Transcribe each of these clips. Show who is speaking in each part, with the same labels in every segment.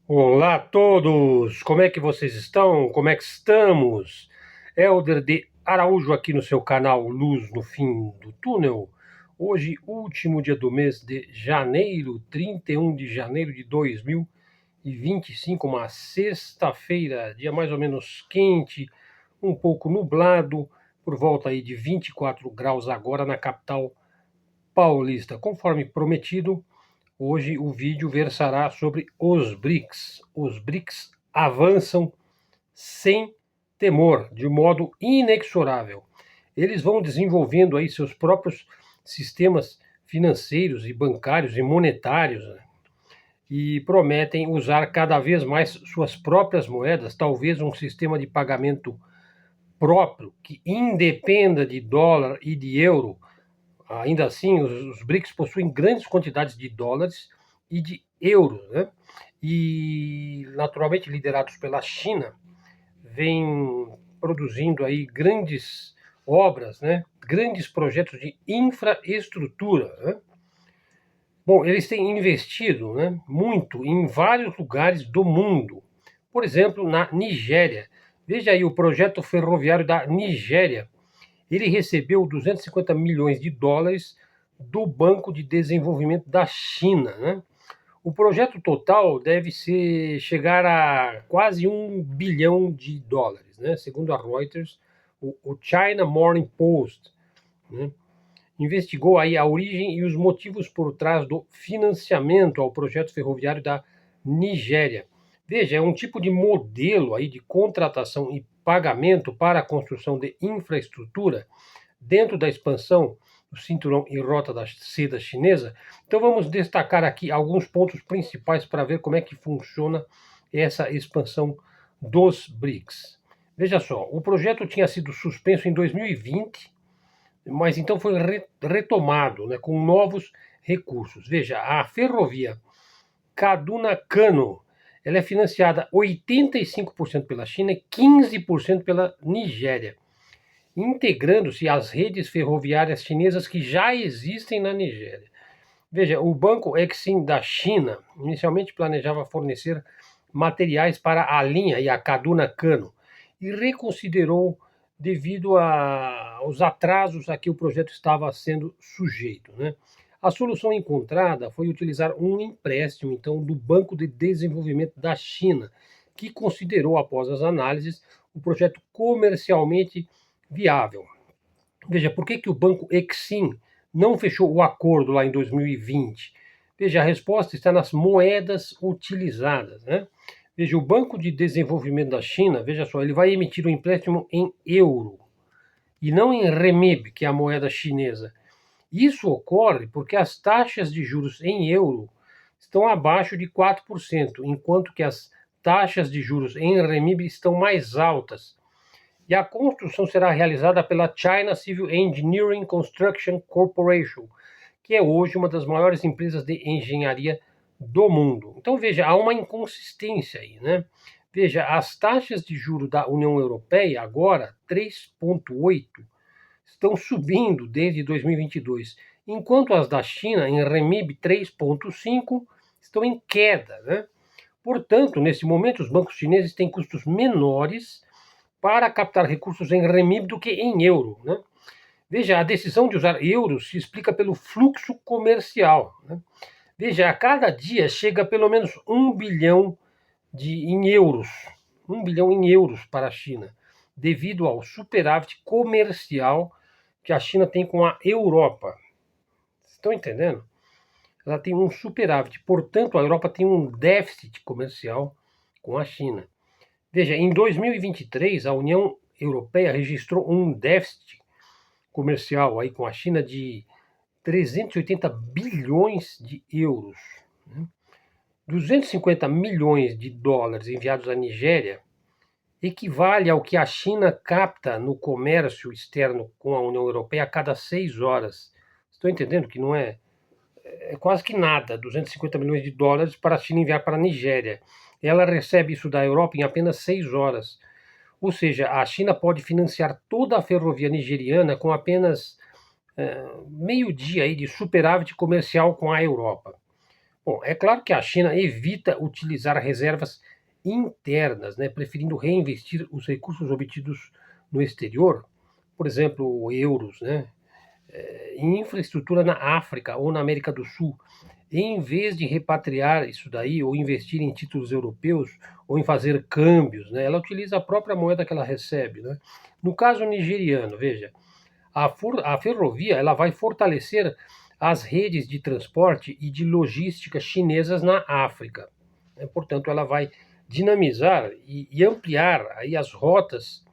Speaker 1: Olá a todos! Como é que vocês estão? Como é que estamos? Helder de Araújo aqui no seu canal Luz no Fim do Túnel. Hoje, último dia do mês de janeiro, 31 de janeiro de 2025, uma sexta-feira, dia mais ou menos quente, um pouco nublado, por volta aí de 24 graus agora na capital paulista. Conforme prometido, hoje o vídeo versará sobre os BRICS. Os BRICS avançam sem temor, de modo inexorável. Eles vão desenvolvendo aí seus próprios sistemas financeiros e bancários e monetários, né? E prometem usar cada vez mais suas próprias moedas, talvez um sistema de pagamento próprio que independa de dólar e de euro. Ainda assim, os BRICS possuem grandes quantidades de dólares e de euros, né? E, naturalmente, liderados pela China, vêm produzindo aí grandes obras, né? Grandes projetos de infraestrutura, né? Bom, eles têm investido, né, muito em vários lugares do mundo. Por exemplo, na Nigéria. Veja aí o projeto ferroviário da Nigéria. Ele recebeu 250 milhões de dólares do Banco de Desenvolvimento da China, né? O projeto total deve chegar a quase 1 bilhão de dólares, né? Segundo a Reuters, o China Morning Post, né, investigou aí a origem e os motivos por trás do financiamento ao projeto ferroviário da Nigéria. Veja, é um tipo de modelo aí de contratação e pagamento para a construção de infraestrutura dentro da expansão do cinturão e rota da seda chinesa. Então vamos destacar aqui alguns pontos principais para ver como é que funciona essa expansão dos BRICS. Veja só, o projeto tinha sido suspenso em 2020, mas então foi retomado, né, com novos recursos. Veja, a ferrovia Kaduna-Kano, ela é financiada 85% pela China e 15% pela Nigéria, integrando-se às redes ferroviárias chinesas que já existem na Nigéria. Veja, o Banco Exim da China inicialmente planejava fornecer materiais para a linha e a Kaduna-Kano e reconsiderou devido aos atrasos a que o projeto estava sendo sujeito, né? A solução encontrada foi utilizar um empréstimo, então, do Banco de Desenvolvimento da China, que considerou, após as análises, o projeto comercialmente viável. Veja, por que o Banco Exim não fechou o acordo lá em 2020? Veja, a resposta está nas moedas utilizadas, né? Veja, o Banco de Desenvolvimento da China, veja só, ele vai emitir um empréstimo em euro e não em renminbi, que é a moeda chinesa. Isso ocorre porque as taxas de juros em euro estão abaixo de 4%, enquanto que as taxas de juros em renminbi estão mais altas. E a construção será realizada pela China Civil Engineering Construction Corporation, que é hoje uma das maiores empresas de engenharia do mundo. Então, veja, há uma inconsistência aí, né? Veja, as taxas de juros da União Europeia, agora 3,8, estão subindo desde 2022, enquanto as da China, em renminbi 3,5, estão em queda, né? Portanto, nesse momento, os bancos chineses têm custos menores para captar recursos em renminbi do que em euro, né? Veja, a decisão de usar euros se explica pelo fluxo comercial, né? Veja, a cada dia chega pelo menos 1 bilhão em euros, 1 bilhão em euros para a China, devido ao superávit comercial que a China tem com a Europa. Estão entendendo? Ela tem um superávit, portanto, a Europa tem um déficit comercial com a China. Veja, em 2023, a União Europeia registrou um déficit comercial aí com a China de 380 bilhões de euros. 250 milhões de dólares enviados à Nigéria equivale ao que a China capta no comércio externo com a União Europeia a cada 6 horas. Estou entendendo que não é quase que nada, 250 milhões de dólares para a China enviar para a Nigéria. Ela recebe isso da Europa em apenas 6 horas. Ou seja, a China pode financiar toda a ferrovia nigeriana com apenas meio dia aí de superávit comercial com a Europa. Bom, é claro que a China evita utilizar reservas internas, né, preferindo reinvestir os recursos obtidos no exterior, por exemplo, euros, né, em infraestrutura na África ou na América do Sul, em vez de repatriar isso daí ou investir em títulos europeus ou em fazer câmbios, né, ela utiliza a própria moeda que ela recebe, né. No caso nigeriano, veja, a ferrovia ela vai fortalecer as redes de transporte e de logística chinesas na África, né. Portanto, ela vai dinamizar e ampliar aí as rotas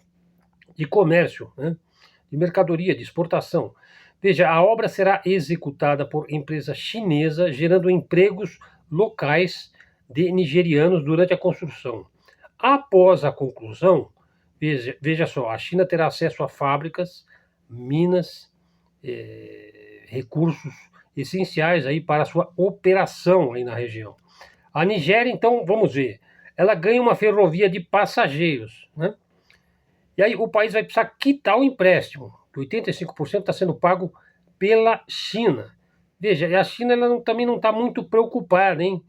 Speaker 1: de comércio, né, de mercadoria, de exportação. Veja, a obra será executada por empresa chinesa, gerando empregos locais de nigerianos durante a construção. Após a conclusão, veja só, a China terá acesso a fábricas, minas, recursos essenciais aí para a sua operação aí na região. A Nigéria, então, vamos ver, ela ganha uma ferrovia de passageiros, né? E aí o país vai precisar quitar o empréstimo, que 85% está sendo pago pela China. Veja, a China ela também não está muito preocupada, hein,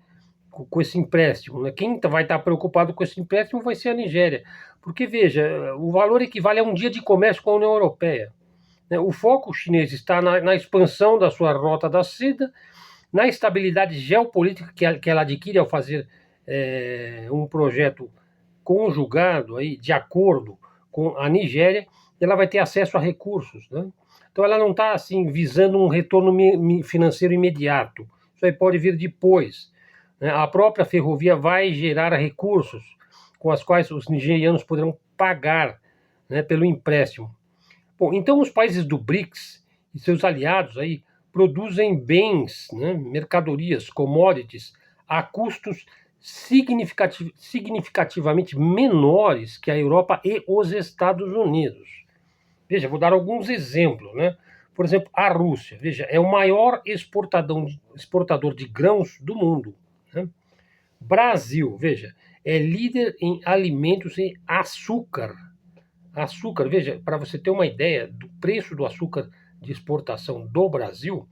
Speaker 1: com esse empréstimo, né? Quem vai estar preocupado com esse empréstimo vai ser a Nigéria. Porque, veja, o valor equivale a um dia de comércio com a União Europeia, né? O foco chinês está na expansão da sua rota da seda, na estabilidade geopolítica que ela adquire ao fazer um projeto conjugado aí, de acordo com a Nigéria, ela vai ter acesso a recursos, né? Então ela não está assim visando um retorno financeiro imediato. Isso aí pode vir depois, né? A própria ferrovia vai gerar recursos com os quais os nigerianos poderão pagar, né, pelo empréstimo. Bom, então os países do BRICS e seus aliados aí produzem bens, né, mercadorias, commodities, a custos significativamente menores que a Europa e os Estados Unidos. Veja, vou dar alguns exemplos, né? Por exemplo, a Rússia, veja, é o maior exportador de grãos do mundo, né? Brasil, veja, é líder em alimentos e açúcar. Açúcar, veja, para você ter uma ideia do preço do açúcar de exportação do Brasil,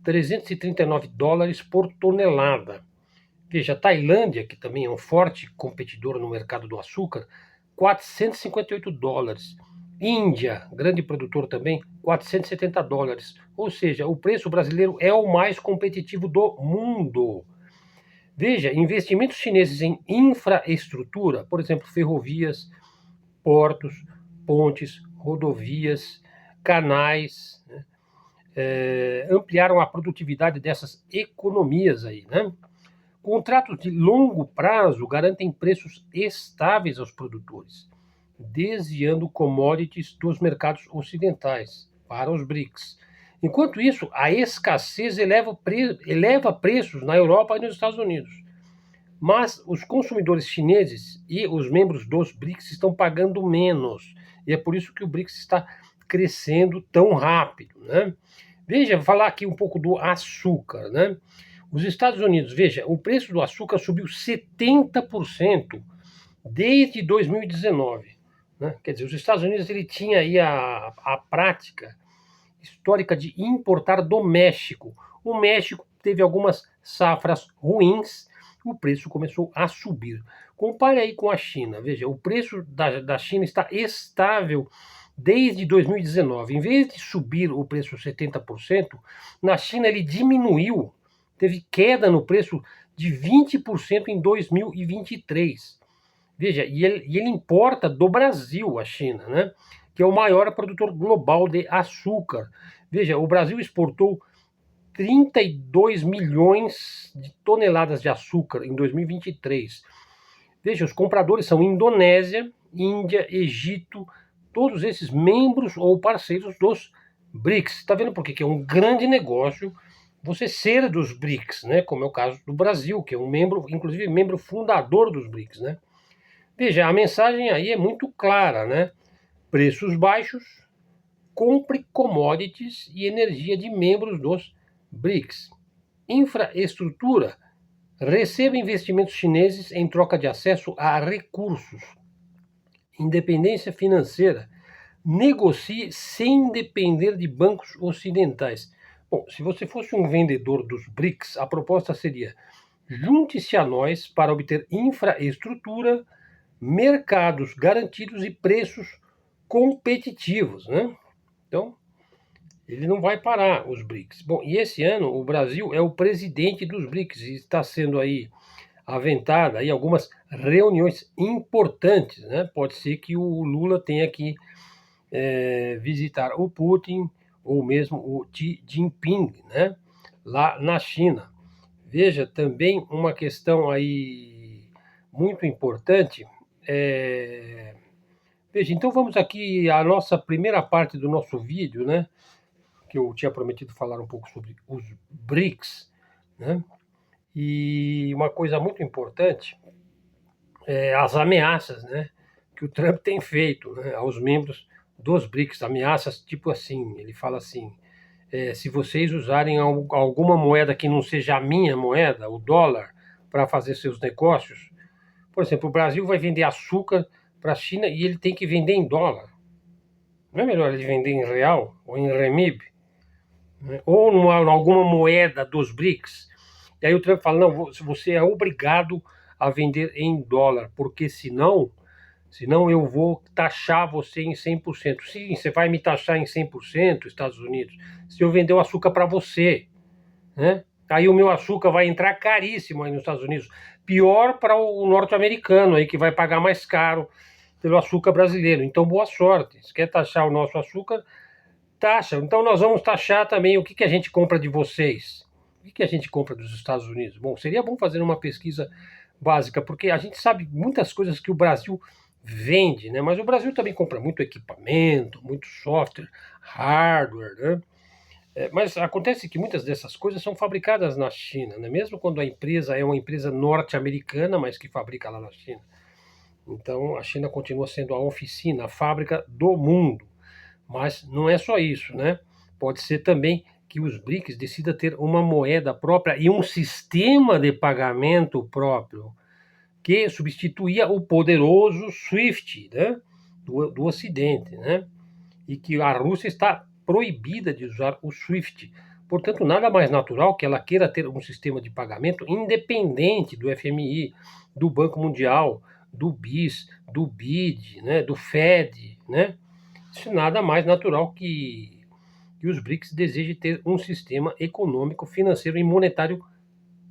Speaker 1: $339 por tonelada. Veja, a Tailândia, que também é um forte competidor no mercado do açúcar, $458. Índia, grande produtor também, $470. Ou seja, o preço brasileiro é o mais competitivo do mundo. Veja, investimentos chineses em infraestrutura, por exemplo, ferrovias, portos, pontes, rodovias, canais, né, ampliaram a produtividade dessas economias aí, né? Contratos de longo prazo garantem preços estáveis aos produtores, desviando commodities dos mercados ocidentais para os BRICS. Enquanto isso, a escassez eleva preços na Europa e nos Estados Unidos. Mas os consumidores chineses e os membros dos BRICS estão pagando menos. E é por isso que o BRICS está crescendo tão rápido, né? Veja, vou falar aqui um pouco do açúcar, né? Os Estados Unidos, veja, o preço do açúcar subiu 70% desde 2019. Né? Quer dizer, os Estados Unidos ele tinha aí a prática histórica de importar do México. O México teve algumas safras ruins, o preço começou a subir. Compare aí com a China. Veja, o preço da China está estável desde 2019. Em vez de subir o preço 70%, na China ele diminuiu, teve queda no preço de 20% em 2023. Veja, e ele importa do Brasil, a China, né? Que é o maior produtor global de açúcar. Veja, o Brasil exportou 32 milhões de toneladas de açúcar em 2023. Veja, os compradores são Indonésia, Índia, Egito, todos esses membros ou parceiros dos BRICS. Está vendo por quê? Que é um grande negócio você ser dos BRICS, né? Como é o caso do Brasil, que é um membro, inclusive membro fundador dos BRICS, né? Veja, a mensagem aí é muito clara, né? Preços baixos, compre commodities e energia de membros dos BRICS. Infraestrutura, receba investimentos chineses em troca de acesso a recursos. Independência financeira, negocie sem depender de bancos ocidentais. Bom, se você fosse um vendedor dos BRICS, a proposta seria: junte-se a nós para obter infraestrutura, mercados garantidos e preços competitivos, né? Então, ele não vai parar, os BRICS. Bom, e esse ano o Brasil é o presidente dos BRICS e está sendo aí aventada aí algumas reuniões importantes, né? Pode ser que o Lula tenha que visitar o Putin ou mesmo o Xi Jinping, né? Lá na China. Veja também uma questão aí muito importante. Veja, então vamos aqui à nossa primeira parte do nosso vídeo, né? Que eu tinha prometido falar um pouco sobre os BRICS, né? E uma coisa muito importante é as ameaças, né? Que o Trump tem feito, né, aos membros dos BRICS, ameaças tipo assim, ele fala assim, se vocês usarem alguma moeda que não seja a minha moeda, o dólar, para fazer seus negócios, por exemplo, o Brasil vai vender açúcar para a China e ele tem que vender em dólar. Não é melhor ele vender em real ou em renminbi? Né? Ou em alguma moeda dos BRICS? E aí o Trump fala, não, você é obrigado a vender em dólar, porque senão eu vou taxar você em 100%. Sim, você vai me taxar em 100%, Estados Unidos, se eu vender o açúcar para você, né? Aí o meu açúcar vai entrar caríssimo aí nos Estados Unidos. Pior para o norte-americano aí, que vai pagar mais caro pelo açúcar brasileiro. Então, boa sorte. Se quer taxar o nosso açúcar, taxa. Então, nós vamos taxar também o que a gente compra de vocês. O que a gente compra dos Estados Unidos? Bom, seria bom fazer uma pesquisa básica, porque a gente sabe muitas coisas que o Brasil vende, né? Mas o Brasil também compra muito equipamento, muito software, hardware, né? Mas acontece que muitas dessas coisas são fabricadas na China, né? Mesmo quando a empresa é uma empresa norte-americana, mas que fabrica lá na China. Então a China continua sendo a oficina, a fábrica do mundo. Mas não é só isso, né? Pode ser também que os BRICS decidam ter uma moeda própria e um sistema de pagamento próprio que substituía o poderoso SWIFT, né? do Ocidente, né? E que a Rússia está proibida de usar o SWIFT. Portanto, nada mais natural que ela queira ter um sistema de pagamento independente do FMI, do Banco Mundial, do BIS, do BID, né, do FED, né? Isso é nada mais natural que os BRICS desejem ter um sistema econômico, financeiro e monetário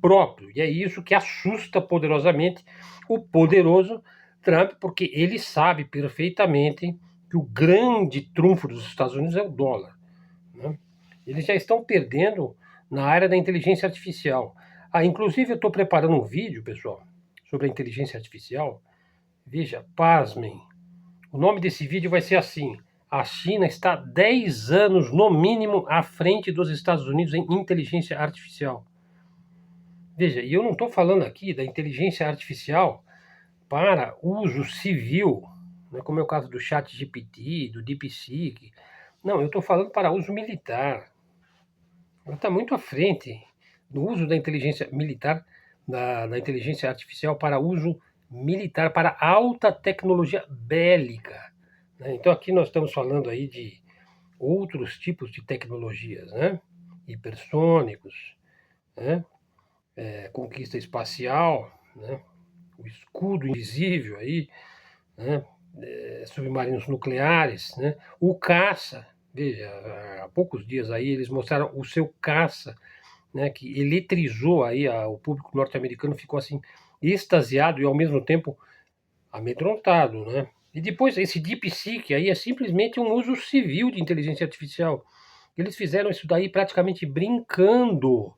Speaker 1: próprio. E é isso que assusta poderosamente o poderoso Trump, porque ele sabe perfeitamente que o grande trunfo dos Estados Unidos é o dólar, né? Eles já estão perdendo na área da inteligência artificial. Inclusive eu estou preparando um vídeo, pessoal, sobre a inteligência artificial. Veja, pasmem. O nome desse vídeo vai ser assim: a China está 10 anos, no mínimo, à frente dos Estados Unidos em inteligência artificial. Veja, e eu não estou falando aqui da inteligência artificial para uso civil, né, como é o caso do ChatGPT, do DeepSeek. Não, eu estou falando para uso militar. Ela está muito à frente do uso da inteligência militar, da inteligência artificial para uso militar, para alta tecnologia bélica, né? Então aqui nós estamos falando aí de outros tipos de tecnologias, né? Hipersônicos, né? Conquista espacial, né? O escudo invisível aí, né? Submarinos nucleares, né? O caça, veja, há poucos dias aí eles mostraram o seu caça, né? Que eletrizou aí o público norte-americano, ficou assim extasiado e ao mesmo tempo amedrontado, né? E depois esse DeepSeek aí é simplesmente um uso civil de inteligência artificial. Eles fizeram isso daí praticamente brincando,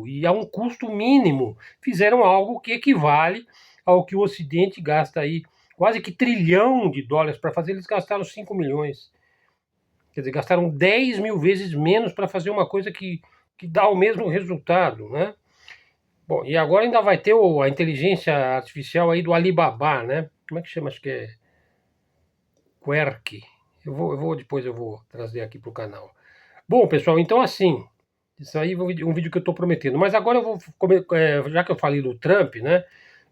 Speaker 1: e a um custo mínimo. Fizeram algo que equivale ao que o Ocidente gasta aí quase que trilhão de dólares para fazer, eles gastaram 5 milhões. Quer dizer, gastaram 10 mil vezes menos para fazer uma coisa que dá o mesmo resultado, né? Bom, e agora ainda vai ter a inteligência artificial aí do Alibaba, né? Como é que chama? Acho que é Quark. Depois eu vou trazer aqui para o canal. Bom, pessoal, então assim, isso aí é um vídeo que eu estou prometendo. Mas agora eu vou, já que eu falei do Trump, né?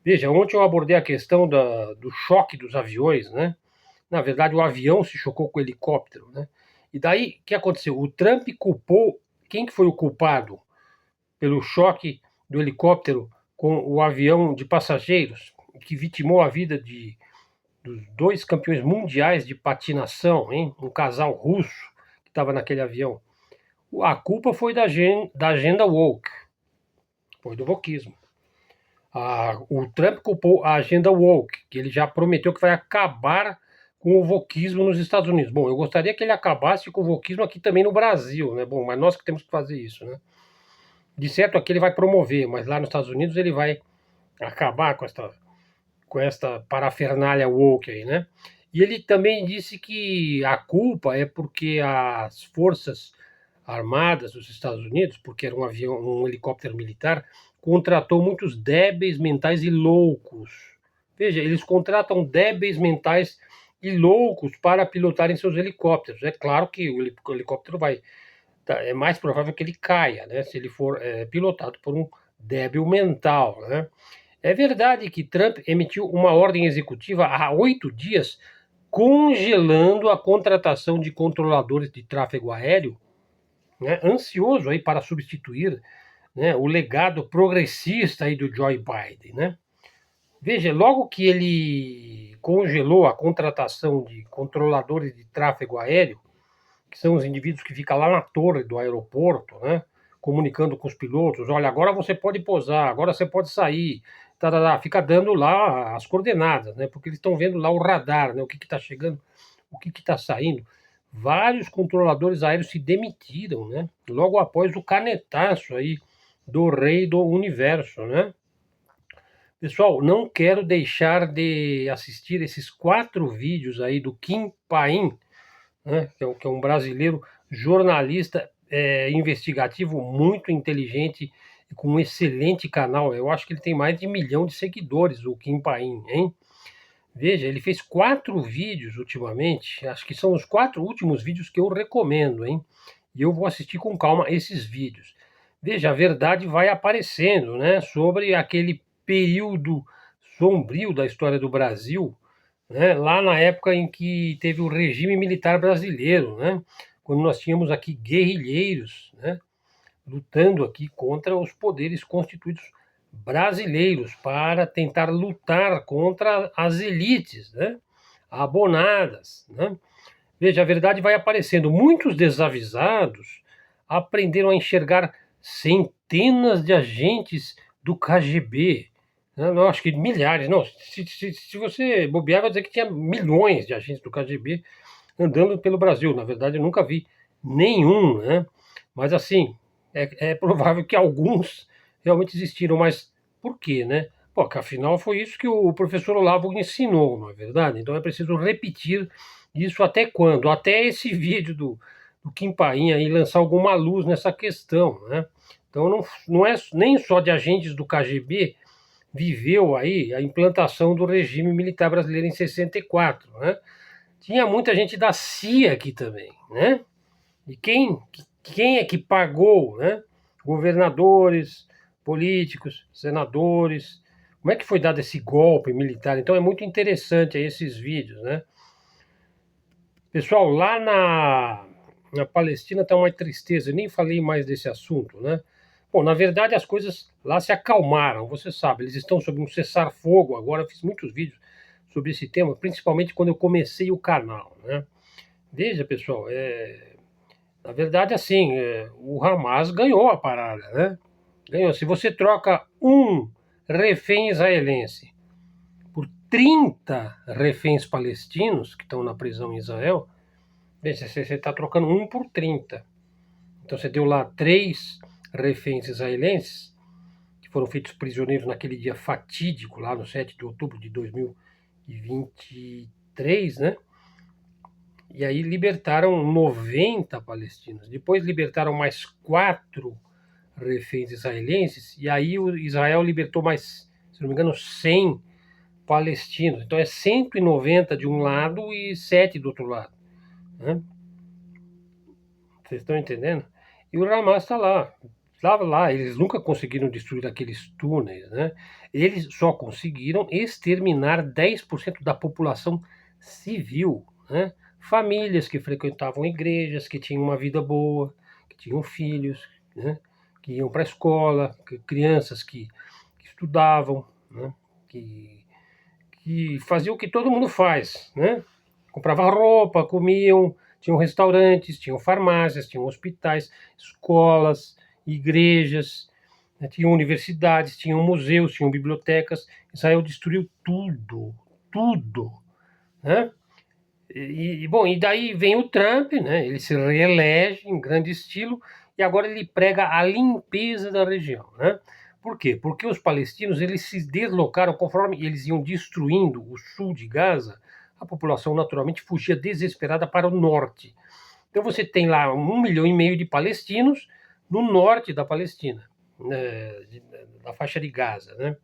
Speaker 1: Veja, ontem eu abordei a questão do choque dos aviões, né? Na verdade, o avião se chocou com o helicóptero, né? E daí, o que aconteceu? O Trump culpou, quem que foi o culpado pelo choque do helicóptero com o avião de passageiros, que vitimou a vida dos dois campeões mundiais de patinação, hein? Um casal russo que estava naquele avião. A culpa foi da agenda woke, foi do wokismo. O Trump culpou a agenda woke, que ele já prometeu que vai acabar com o wokismo nos Estados Unidos. Bom, eu gostaria que ele acabasse com o wokismo aqui também no Brasil, né? Bom, mas nós que temos que fazer isso, né? De certo, aqui ele vai promover, mas lá nos Estados Unidos ele vai acabar com esta parafernália woke aí, né? E ele também disse que a culpa é porque as forças armadas dos Estados Unidos, porque era um helicóptero militar, contratou muitos débeis mentais e loucos. Veja, eles contratam débeis mentais e loucos para pilotarem seus helicópteros. É claro que o helicóptero é mais provável que ele caia, né? Se ele for pilotado por um débil mental, né? É verdade que Trump emitiu uma ordem executiva há 8 dias congelando a contratação de controladores de tráfego aéreo, né, ansioso aí para substituir, né, o legado progressista aí do Joe Biden, né? Veja, logo que ele congelou a contratação de controladores de tráfego aéreo, que são os indivíduos que ficam lá na torre do aeroporto, né, comunicando com os pilotos, olha, agora você pode pousar, agora você pode sair, fica dando lá as coordenadas, né, porque eles estão vendo lá o radar, né, o que está chegando, o que está saindo. Vários controladores aéreos se demitiram, né, logo após o canetaço aí do rei do universo, né. Pessoal, não quero deixar de assistir esses 4 vídeos aí do Kim Paim, né, que é um brasileiro jornalista investigativo muito inteligente e com um excelente canal. Eu acho que ele tem mais de 1 milhão de seguidores, o Kim Paim, hein? Veja, ele fez 4 vídeos ultimamente, acho que são os 4 últimos vídeos que eu recomendo, hein? E eu vou assistir com calma esses vídeos. Veja, a verdade vai aparecendo, né, sobre aquele período sombrio da história do Brasil, né, lá na época em que teve o regime militar brasileiro, né, quando nós tínhamos aqui guerrilheiros, né, lutando aqui contra os poderes constituídos brasileiros para tentar lutar contra as elites, né, abonadas, né. Veja, a verdade vai aparecendo. Muitos desavisados aprenderam a enxergar centenas de agentes do KGB, não, acho que milhares, não. Se você bobear, vai dizer que tinha milhões de agentes do KGB andando pelo Brasil. Na verdade, eu nunca vi nenhum, né? Mas assim, é provável que alguns realmente existiram. Mas por quê, né? Porque afinal foi isso que o professor Olavo ensinou, não é verdade? Então é preciso repetir isso até quando? Até esse vídeo do Kim Paim aí lançar alguma luz nessa questão, né? Então não é nem só de agentes do KGB viveu aí a implantação do regime militar brasileiro em 64, né? Tinha muita gente da CIA aqui também, né? E quem é que pagou, né? Governadores, políticos, senadores. Como é que foi dado esse golpe militar? Então é muito interessante aí esses vídeos, né? Pessoal, lá na Palestina está uma tristeza, eu nem falei mais desse assunto, né? Bom, na verdade as coisas lá se acalmaram, você sabe, eles estão sob um cessar-fogo agora, eu fiz muitos vídeos sobre esse tema, principalmente quando eu comecei o canal, né? Veja, pessoal, na verdade, assim, o Hamas ganhou a parada, né? Ganhou. Se você troca um refém israelense por 30 reféns palestinos que estão na prisão em Israel, veja, você está trocando um por 30. Então você deu lá 3 reféns israelenses, que foram feitos prisioneiros naquele dia fatídico, lá no 7 de outubro de 2023, né? E aí libertaram 90 palestinos. Depois libertaram mais 4 reféns israelenses, e aí o Israel libertou mais, se não me engano, 100 palestinos. Então é 190 de um lado e 7 do outro lado, né? Vocês estão entendendo? E o Hamas está lá. Estava lá, eles nunca conseguiram destruir aqueles túneis, né? Eles só conseguiram exterminar 10% da população civil, né? Famílias que frequentavam igrejas, que tinham uma vida boa, que tinham filhos, né? que iam para a escola, crianças que estudavam, né? que faziam o que todo mundo faz, né? Comprava roupa, comiam, tinham restaurantes, tinham farmácias, tinham hospitais, escolas, igrejas, né? Tinham universidades, tinham museus, tinham bibliotecas. Israel destruiu tudo, tudo, né? Bom, e daí vem o Trump, né? Ele se reelege em grande estilo e agora ele prega a limpeza da região, né? Por quê? Porque os palestinos eles se deslocaram conforme eles iam destruindo o sul de Gaza, a população naturalmente fugia desesperada para o norte. Então você tem lá 1,5 milhão de palestinos no norte da Palestina, né, da faixa de Gaza, né?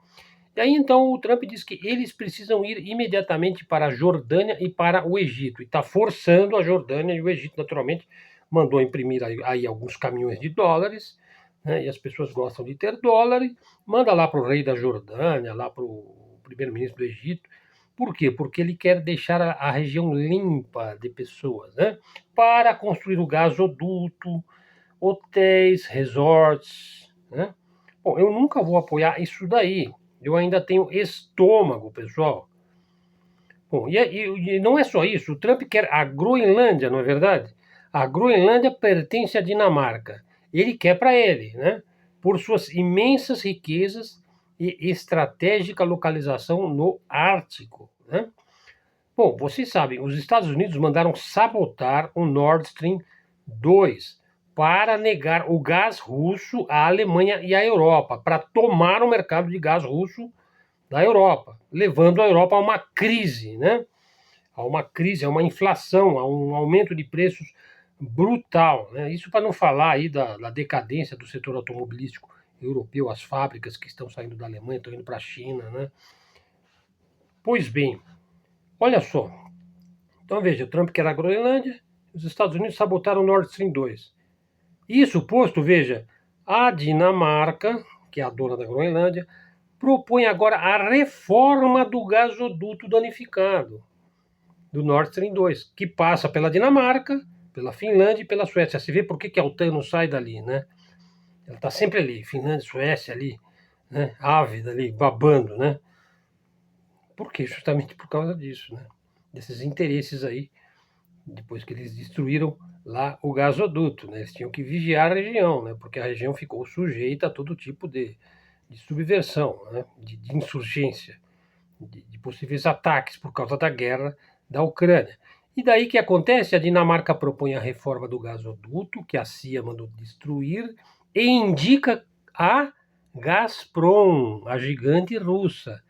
Speaker 1: E aí então o Trump diz que eles precisam ir imediatamente para a Jordânia e para o Egito. E está forçando a Jordânia e o Egito, naturalmente, mandou imprimir aí alguns caminhões de dólares, né, e as pessoas gostam de ter dólar, e manda lá para o rei da Jordânia, lá para o primeiro-ministro do Egito. Por quê? Porque ele quer deixar a região limpa de pessoas, né, para construir o gasoduto, hotéis, resorts, né? Bom, eu nunca vou apoiar isso daí. Eu ainda tenho estômago, pessoal. Bom, e não é só isso. O Trump quer a Groenlândia, não é verdade? A Groenlândia pertence à Dinamarca. Ele quer para ele, né? Por suas imensas riquezas e estratégica localização no Ártico, né? Bom, vocês sabem, os Estados Unidos mandaram sabotar o Nord Stream 2 para negar o gás russo à Alemanha e à Europa, para tomar o mercado de gás russo da Europa, levando a Europa a uma crise, né? A uma crise, a uma inflação, a um aumento de preços brutal, né? Isso para não falar aí da decadência do setor automobilístico europeu, as fábricas que estão saindo da Alemanha, estão indo para a China, né? Pois bem, olha só. Então veja, o Trump quer a Groenlândia, os Estados Unidos sabotaram o Nord Stream 2. Isso posto, veja, a Dinamarca, que é a dona da Groenlândia, propõe agora a reforma do gasoduto danificado, do Nord Stream 2, que passa pela Dinamarca, pela Finlândia e pela Suécia. Você vê por que a OTAN não sai dali, né? Ela está sempre ali, Finlândia, Suécia ali, né? Ávida ali, babando, né? Por quê? Justamente por causa disso, né? Desses interesses aí, depois que eles destruíram lá o gasoduto, né? Eles tinham que vigiar a região, né? Porque a região ficou sujeita a todo tipo de subversão, né? de insurgência, de possíveis ataques por causa da guerra da Ucrânia. E daí que acontece? A Dinamarca propõe a reforma do gasoduto, que a CIA mandou destruir, e indica a Gazprom, a gigante russa,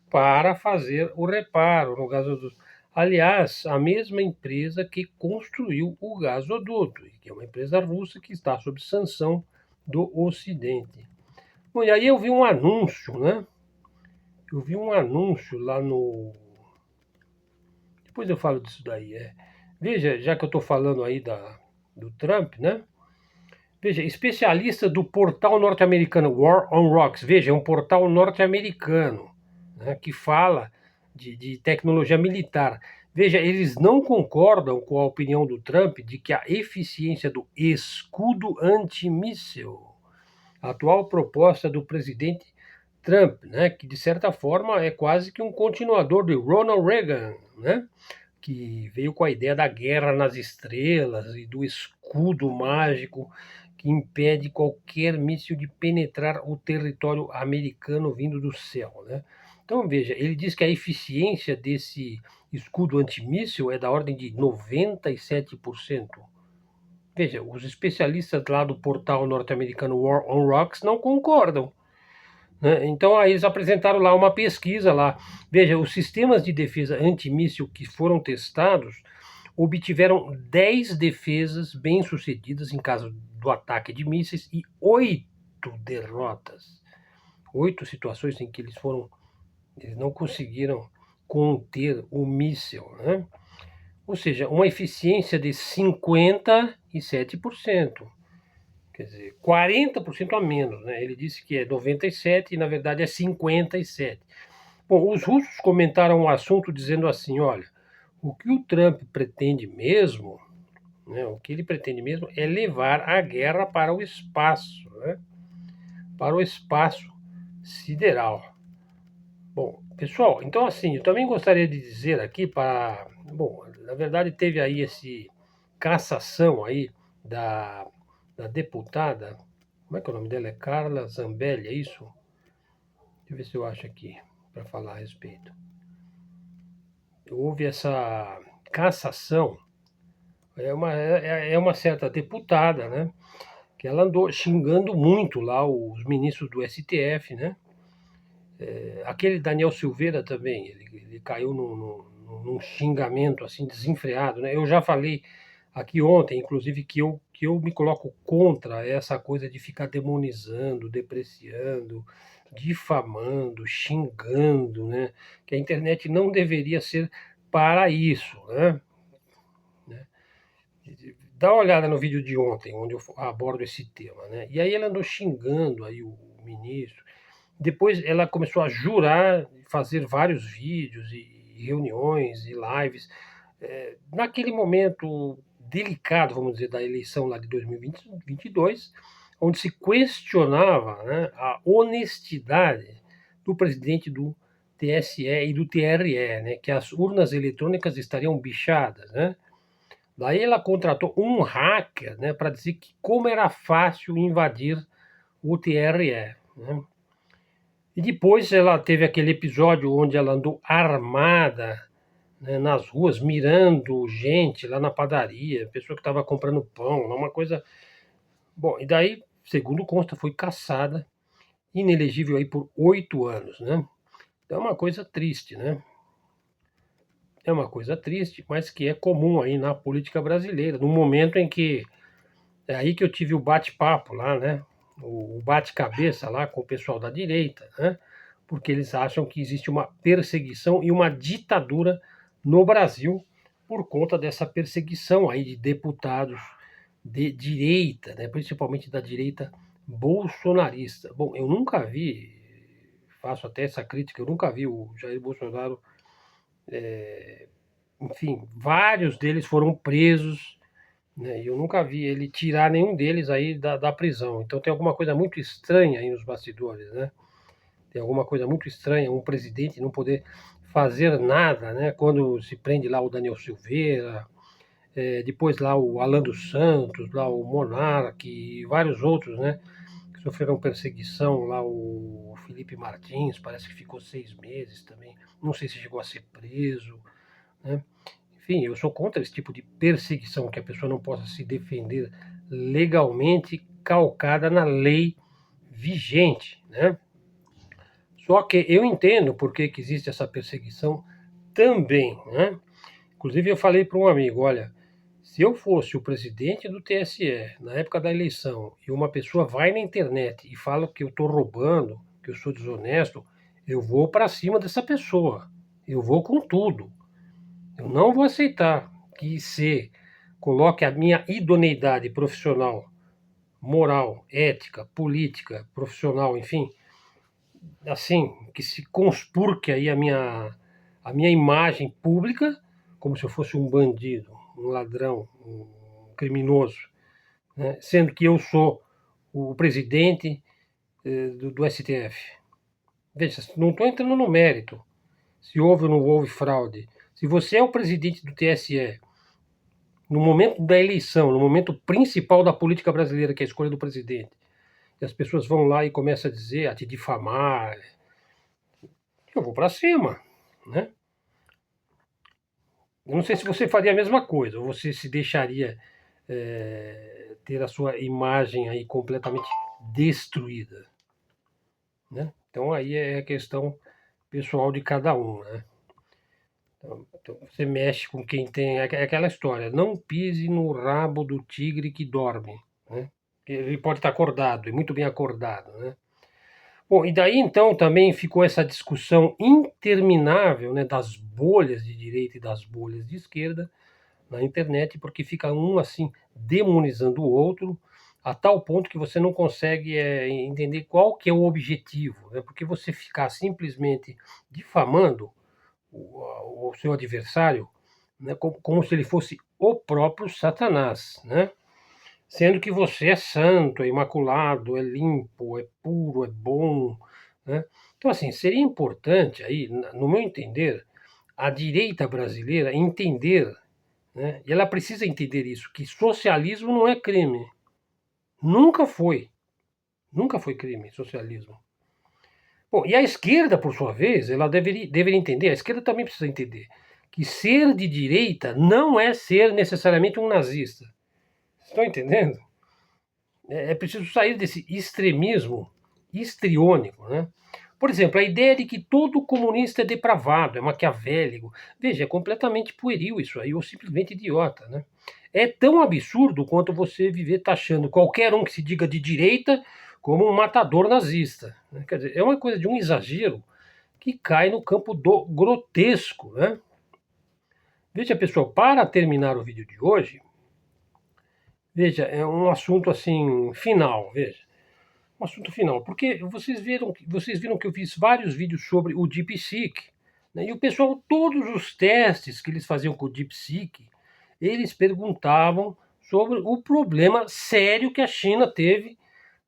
Speaker 1: para fazer o reparo no gasoduto. Aliás, a mesma empresa que construiu o gasoduto, que é uma empresa russa que está sob sanção do Ocidente. Bom, e aí eu vi um anúncio, né? Eu vi um anúncio lá no. Depois eu falo disso daí. Veja, já que eu estou falando aí do Trump, né? Veja, especialista do portal norte-americano War on Rocks. Veja, é um portal norte-americano, né, que fala de tecnologia militar. Veja, eles não concordam com a opinião do Trump de que a eficiência do escudo antimíssil, a atual proposta do presidente Trump, né, que de certa forma é quase que um continuador de Ronald Reagan, né, que veio com a ideia da guerra nas estrelas e do escudo mágico que impede qualquer míssil de penetrar o território americano vindo do céu, né? Então veja, ele diz que a eficiência desse escudo antimíssil é da ordem de 97%. Veja, os especialistas lá do portal norte-americano War on Rocks não concordam, né? Então aí eles apresentaram lá uma pesquisa lá. Veja, os sistemas de defesa antimíssil que foram testados obtiveram 10 defesas bem-sucedidas em caso do ataque de mísseis e 8 derrotas. 8 situações em que eles não conseguiram conter o míssil, né? Ou seja, uma eficiência de 57%. Quer dizer, 40% a menos, né? Ele disse que é 97 e na verdade é 57. Bom, os russos comentaram o assunto dizendo assim, olha, o que o Trump pretende mesmo, né, o que ele pretende mesmo é levar a guerra para o espaço, né? para o espaço sideral. Bom, pessoal, então assim, eu também gostaria de dizer aqui para, bom, na verdade teve aí esse cassação aí da, da deputada, como é que é o nome dela? É Carla Zambelli, é isso? Deixa eu ver se eu acho aqui para falar a respeito. Houve essa cassação, é uma certa deputada, né? Que ela andou xingando muito lá os ministros do STF, né? Aquele Daniel Silveira também, ele caiu num xingamento assim desenfreado, né? Eu já falei aqui ontem, inclusive, que eu me coloco contra essa coisa de ficar demonizando, depreciando, difamando, xingando, né? Que a internet não deveria ser para isso, né? Dá uma olhada no vídeo de ontem, onde eu abordo esse tema, né? E aí ela andou xingando aí o ministro. Depois ela começou a jurar, fazer vários vídeos e reuniões e lives. Naquele momento delicado, vamos dizer, da eleição lá de 2022, onde se questionava, né, a honestidade do presidente do TSE e do TRE, né, que as urnas eletrônicas estariam bichadas, né? Daí ela contratou um hacker, né, para dizer que como era fácil invadir o TRE, né? E depois ela teve aquele episódio onde ela andou armada, né, nas ruas, mirando gente lá na padaria, pessoa que estava comprando pão, uma coisa. Bom, e daí, segundo consta, foi caçada, inelegível aí por 8 anos, né? É uma coisa triste, né? É uma coisa triste, mas que é comum aí na política brasileira, no momento em que é aí que eu tive o bate-papo lá, né? O bate-cabeça lá com o pessoal da direita, né? Porque eles acham que existe uma perseguição e uma ditadura no Brasil por conta dessa perseguição aí de deputados de direita, né? Principalmente da direita bolsonarista. Bom, eu nunca vi, faço até essa crítica, eu nunca vi o Jair Bolsonaro, enfim, vários deles foram presos, né? E eu nunca vi ele tirar nenhum deles aí da prisão. Então tem alguma coisa muito estranha aí nos bastidores, né? Tem alguma coisa muito estranha, um presidente não poder fazer nada, né? Quando se prende lá o Daniel Silveira, depois lá o Alan dos Santos, lá o Monark e vários outros, né? Que sofreram perseguição, lá o Felipe Martins, parece que ficou 6 meses também. Não sei se chegou a ser preso, né? Enfim, eu sou contra esse tipo de perseguição, que a pessoa não possa se defender legalmente calcada na lei vigente, né? Só que eu entendo por que existe essa perseguição também, né? Inclusive eu falei para um amigo, olha, se eu fosse o presidente do TSE na época da eleição e uma pessoa vai na internet e fala que eu estou roubando, que eu sou desonesto, eu vou para cima dessa pessoa. Eu vou com tudo. Eu não vou aceitar que se coloque a minha idoneidade profissional, moral, ética, política, profissional, enfim, assim, que se conspurque aí a minha imagem pública, como se eu fosse um bandido, um ladrão, um criminoso, né? Sendo que eu sou o presidente do STF. Veja, não estou entrando no mérito, se houve ou não houve fraude. Se você é o presidente do TSE, no momento da eleição, no momento principal da política brasileira, que é a escolha do presidente, e as pessoas vão lá e começam a dizer, a te difamar, eu vou para cima, né? Eu não sei se você faria a mesma coisa, ou você se deixaria ter a sua imagem aí completamente destruída, né? Então aí é a questão pessoal de cada um, né? Então você mexe com quem tem aquela história, não pise no rabo do tigre que dorme, né? Ele pode estar acordado, e muito bem acordado, né? Bom, e daí então também ficou essa discussão interminável, né, das bolhas de direita e das bolhas de esquerda na internet, porque fica um assim demonizando o outro a tal ponto que você não consegue entender qual que é o objetivo, né? Porque você ficar simplesmente difamando o seu adversário, né, como se ele fosse o próprio Satanás, né? sendo que você é santo, é imaculado, é limpo, é puro, é bom, né? Então, assim, seria importante aí, no meu entender, a direita brasileira entender, né? E ela precisa entender isso, que socialismo não é crime. Nunca foi. Nunca foi crime, socialismo. Bom, e a esquerda, por sua vez, ela deveria entender, a esquerda também precisa entender, que ser de direita não é ser necessariamente um nazista. Estão entendendo? É preciso sair desse extremismo histriônico, né? Por exemplo, a ideia de que todo comunista é depravado, é maquiavélico. Veja, é completamente pueril isso aí, ou simplesmente idiota, né? É tão absurdo quanto você viver taxando qualquer um que se diga de direita como um matador nazista, né? Quer dizer, é uma coisa de um exagero que cai no campo do grotesco, né? Veja, pessoal, para terminar o vídeo de hoje, veja, é um assunto assim final, veja. Um assunto final, porque vocês viram que eu fiz vários vídeos sobre o DeepSeek, né? E o pessoal, todos os testes que eles faziam com o DeepSeek, eles perguntavam sobre o problema sério que a China teve,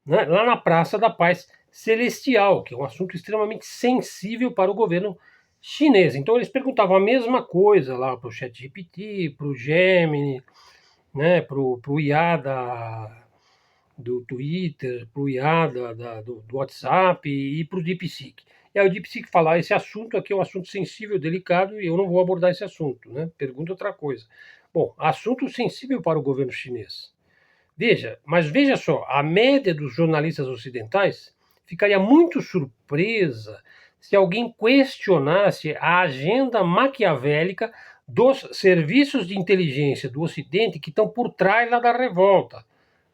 Speaker 1: né, lá na Praça da Paz Celestial, que é um assunto extremamente sensível para o governo chinês. Então eles perguntavam a mesma coisa lá para o ChatGPT, para o Gemini, né, para o IA do Twitter, para o IA do WhatsApp e para o DeepSeek. E aí o DeepSeek fala, esse assunto aqui é um assunto sensível, delicado, e eu não vou abordar esse assunto, né? Pergunta outra coisa. Bom, assunto sensível para o governo chinês. Veja, mas veja só, a média dos jornalistas ocidentais ficaria muito surpresa se alguém questionasse a agenda maquiavélica dos serviços de inteligência do Ocidente que estão por trás lá da revolta,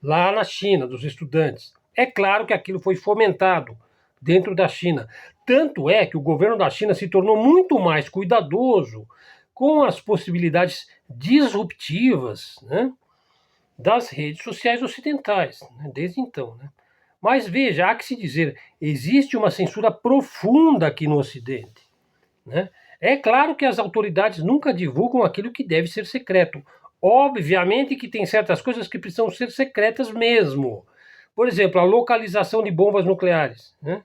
Speaker 1: lá na China, dos estudantes. É claro que aquilo foi fomentado dentro da China. Tanto é que o governo da China se tornou muito mais cuidadoso com as possibilidades disruptivas, né, das redes sociais ocidentais, né, desde então. Né? Mas veja, há que se dizer, existe uma censura profunda aqui no Ocidente. Né? É claro que as autoridades nunca divulgam aquilo que deve ser secreto. Obviamente que tem certas coisas que precisam ser secretas mesmo. Por exemplo, a localização de bombas nucleares, né?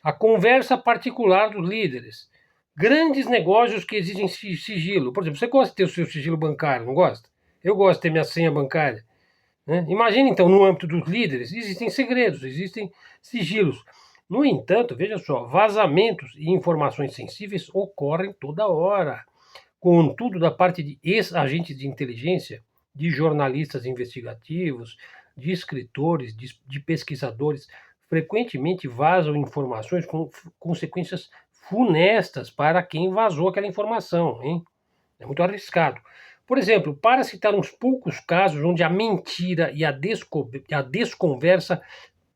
Speaker 1: A conversa particular dos líderes, grandes negócios que exigem sigilo. Por exemplo, você gosta de ter o seu sigilo bancário, não gosta? Eu gosto de ter minha senha bancária. Né? Imagina, então, no âmbito dos líderes, existem segredos, existem sigilos. No entanto, veja só, vazamentos e informações sensíveis ocorrem toda hora. Contudo, da parte de ex-agentes de inteligência, de jornalistas investigativos, de escritores, de pesquisadores, frequentemente vazam informações com consequências funestas para quem vazou aquela informação, hein? É muito arriscado. Por exemplo, para citar uns poucos casos onde a mentira e a desconversa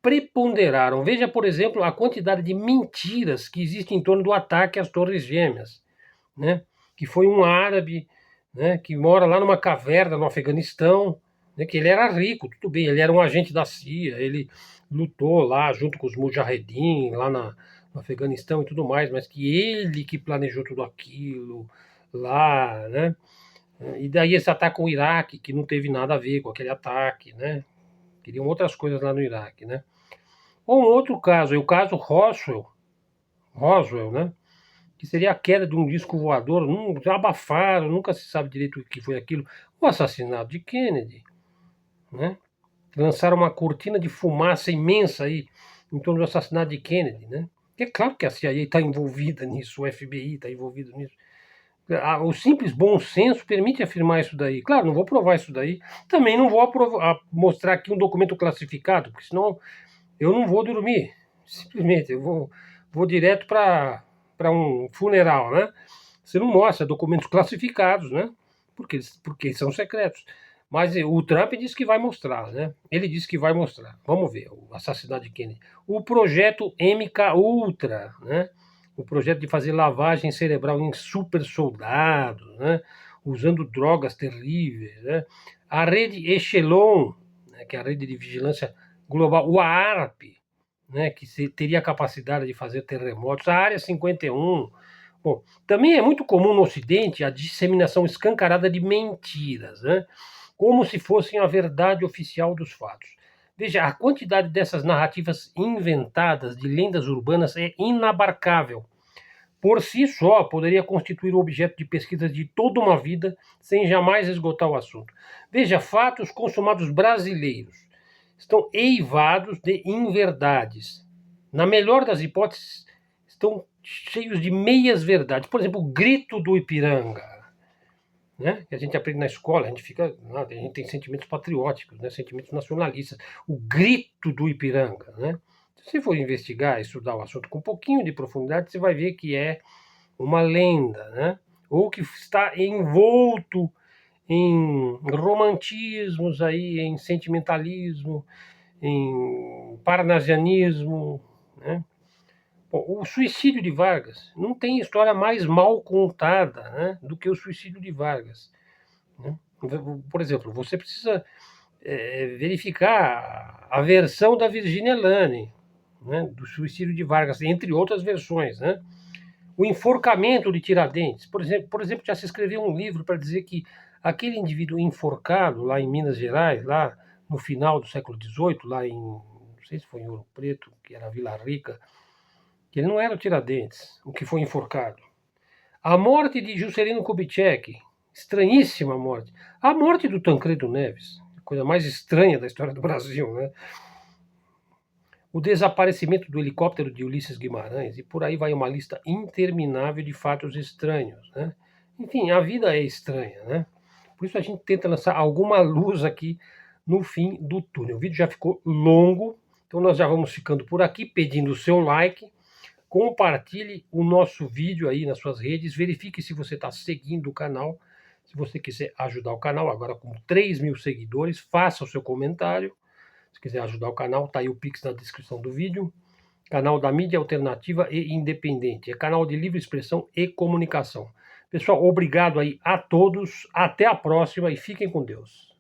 Speaker 1: preponderaram. Veja, por exemplo, a quantidade de mentiras que existe em torno do ataque às Torres Gêmeas, né? Que foi um árabe, né, que mora lá numa caverna no Afeganistão, né, que ele era rico, tudo bem, ele era um agente da CIA, ele lutou lá junto com os Mujahedin, lá no Afeganistão e tudo mais, mas que ele que planejou tudo aquilo lá, né? E daí esse ataque ao Iraque, que não teve nada a ver com aquele ataque, né? Queriam outras coisas lá no Iraque, né? Ou um outro caso, é o caso Roswell, né? Que seria a queda de um disco voador, abafaram, nunca se sabe direito o que foi aquilo. O assassinato de Kennedy, né? Lançaram uma cortina de fumaça imensa aí em torno do assassinato de Kennedy, né? É claro que a CIA está envolvida nisso, o FBI está envolvido nisso. O simples bom senso permite afirmar isso daí. Claro, não vou provar isso daí. Também não vou mostrar aqui um documento classificado, porque senão eu não vou dormir. Simplesmente, eu vou direto para um funeral, né? Você não mostra documentos classificados, né? Porque são secretos. Mas o Trump disse que vai mostrar, né? Ele disse que vai mostrar. Vamos ver, o assassinato de Kennedy. O projeto MK Ultra, né? O projeto de fazer lavagem cerebral em super soldados, né? Usando drogas terríveis, né? A rede Echelon, né? Que é a rede de vigilância global, o AARP, né? Que teria a capacidade de fazer terremotos, a Área 51. Bom, também é muito comum no Ocidente a disseminação escancarada de mentiras, né? como se fossem a verdade oficial dos fatos. Veja, a quantidade dessas narrativas inventadas de lendas urbanas é inabarcável. Por si só, poderia constituir o objeto de pesquisa de toda uma vida, sem jamais esgotar o assunto. Veja, fatos consumados brasileiros estão eivados de inverdades. Na melhor das hipóteses, estão cheios de meias verdades. Por exemplo, o grito do Ipiranga, né? Que a gente aprende na escola, a gente tem sentimentos patrióticos, né? Sentimentos nacionalistas. O grito do Ipiranga, né? Se você for investigar, estudar o assunto com um pouquinho de profundidade, você vai ver que é uma lenda, né? Ou que está envolto em romantismos aí, em sentimentalismo, em parnasianismo, né? O suicídio de Vargas não tem história mais mal contada, né, do que o suicídio de Vargas, né? Por exemplo, você precisa verificar a versão da Virginia Lane, né, do suicídio de Vargas, entre outras versões, né? O enforcamento de Tiradentes, por exemplo, já se escreveu um livro para dizer que aquele indivíduo enforcado lá em Minas Gerais, lá no final do século XVIII, lá em, não sei se foi em Ouro Preto, que era Vila Rica, que ele não era o Tiradentes, o que foi enforcado. A morte de Juscelino Kubitschek, estranhíssima morte. A morte do Tancredo Neves, a coisa mais estranha da história do Brasil, né? O desaparecimento do helicóptero de Ulisses Guimarães, e por aí vai uma lista interminável de fatos estranhos, né? Enfim, a vida é estranha, né? Por isso a gente tenta lançar alguma luz aqui no fim do túnel. O vídeo já ficou longo, então nós já vamos ficando por aqui, pedindo o seu like. Compartilhe o nosso vídeo aí nas suas redes, verifique se você está seguindo o canal. Se você quiser ajudar o canal, agora com 3.000 seguidores, faça o seu comentário. Se quiser ajudar o canal, tá aí o Pix na descrição do vídeo. Canal da mídia alternativa e independente. É canal de livre expressão e comunicação. Pessoal, obrigado aí a todos. Até a próxima e fiquem com Deus.